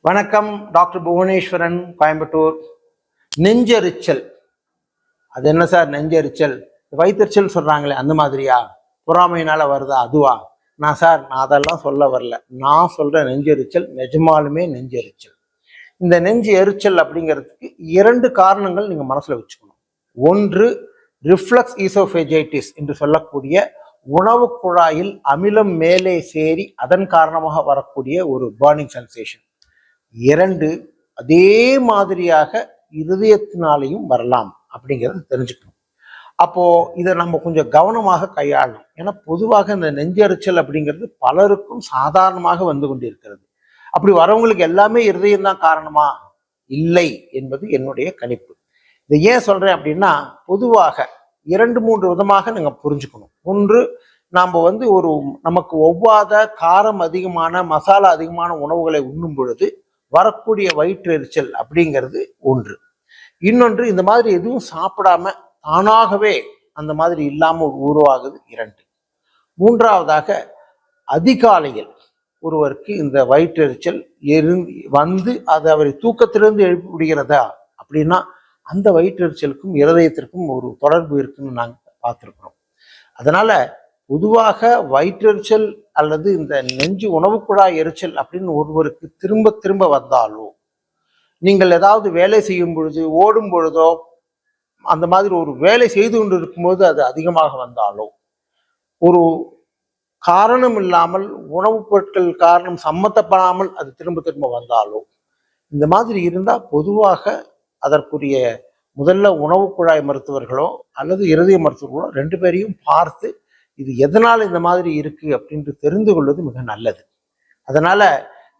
வணக்கம். டாக்டர் புவனேஸ்வரன், கோயம்புத்தூர். நெஞ்செரிச்சல், அது என்ன சார் நெஞ்செரிச்சல்? வயிற்றுச்சல் சொல்றாங்களே, அந்த மாதிரியா? பொறாமையினால வருதா அதுவா? நான் அதெல்லாம் சொல்ல வரல. நான் சொல்ற நெஞ்செரிச்சல் நிஜமாலுமே நெஞ்செரிச்சல். இந்த நெஞ்சு எரிச்சல் அப்படிங்கிறதுக்கு இரண்டு காரணங்கள் நீங்க மனசுல வச்சுக்கணும். ஒன்று, ரிஃப்ளக்ஸ் ஈசோஃபேஜைட்டிஸ் என்று சொல்லக்கூடிய உணவு குழாயில் அமிலம் மேலே சேரி அதன் காரணமாக வரக்கூடிய ஒரு பர்னிங் சென்சேஷன். இரண்டு, அதே மாதிரியாக இருதயத்தினாலையும் வரலாம் அப்படிங்கிறத தெரிஞ்சுக்கணும். அப்போ இதை நம்ம கொஞ்சம் கவனமாக கையாளணும். ஏன்னா பொதுவாக இந்த நெஞ்செரிச்சல் அப்படிங்கிறது பலருக்கும் சாதாரணமாக வந்து கொண்டிருக்கிறது. அப்படி வரவங்களுக்கு எல்லாமே இருதயம் தான் காரணமா? இல்லை என்பது என்னுடைய கணிப்பு. இதை ஏன் சொல்றேன் அப்படின்னா, பொதுவாக 2-3 விதமாக நீங்க புரிஞ்சுக்கணும். ஒன்று, நாம் நமக்கு ஒவ்வாத காரம் அதிகமான மசாலா அதிகமான உணவுகளை உண்ணும் பொழுது வரக்கூடிய வயிற்று எரிச்சல் அப்படிங்கிறது ஒன்று. இன்னொன்று, இந்த மாதிரி எதுவும் சாப்பிடாம தானாகவே அந்த மாதிரி இல்லாமல் உருவாகுது இரண்டு. மூன்றாவதாக, அதிகாலையில் ஒருவருக்கு இந்த வயிற்றெரிச்சல் வந்து அது அவரை தூக்கத்திலிருந்து எழுப்பி விடுகிறதா அப்படின்னா, அந்த வயிற்றெரிச்சலுக்கும் இருதயத்திற்கும் ஒரு தொடர்பு இருக்குன்னு நாங்கள் பார்த்துருக்குறோம். அதனால பொதுவாக வயிற்றெரிச்சல் அல்லது இந்த நெஞ்சு உணவு குழாய் எரிச்சல் அப்படின்னு ஒருவருக்கு திரும்ப திரும்ப வந்தாலோ, நீங்கள் ஏதாவது வேலை செய்யும் பொழுது, ஓடும் பொழுதோ, அந்த மாதிரி ஒரு வேலை செய்து கொண்டு இருக்கும்போது அது அதிகமாக வந்தாலோ, ஒரு காரணம் இல்லாமல் உணவுப் பொருட்கள் காரணம் சம்மந்தப்படாமல் அது திரும்ப திரும்ப வந்தாலோ, இந்த மாதிரி இருந்தால் பொதுவாக அதற்குரிய முதல்ல உணவு குழாய் மருத்துவர்களோ அல்லது இருதய மருத்துவர்களோ 2 பேரையும் பார்த்து இது எதனால் இந்த மாதிரி இருக்கு அப்படின்ட்டு தெரிந்து கொள்வது மிக நல்லது. அதனால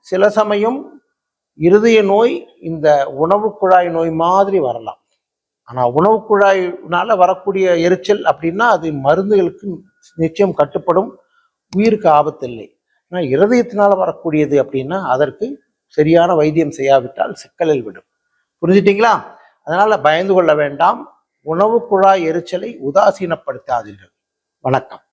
சில சமயம் இருதய நோய் இந்த உணவு குழாய் நோய் மாதிரி வரலாம். ஆனால் உணவு குழாயினால வரக்கூடிய எரிச்சல் அப்படின்னா அது மருந்துகளுக்கு நிச்சயம் கட்டுப்படும், உயிருக்கு ஆபத்தில்லை. ஆனால் இருதயத்தினால வரக்கூடியது அப்படின்னா அதற்கு சரியான வைத்தியம் செய்யாவிட்டால் சிக்கலில் விடும். புரிஞ்சுட்டீங்களா? அதனால பயந்து கொள்ள வேண்டாம். உணவு குழாய் எரிச்சலை உதாசீனப்படுத்தாதீர்கள். வணக்கம்.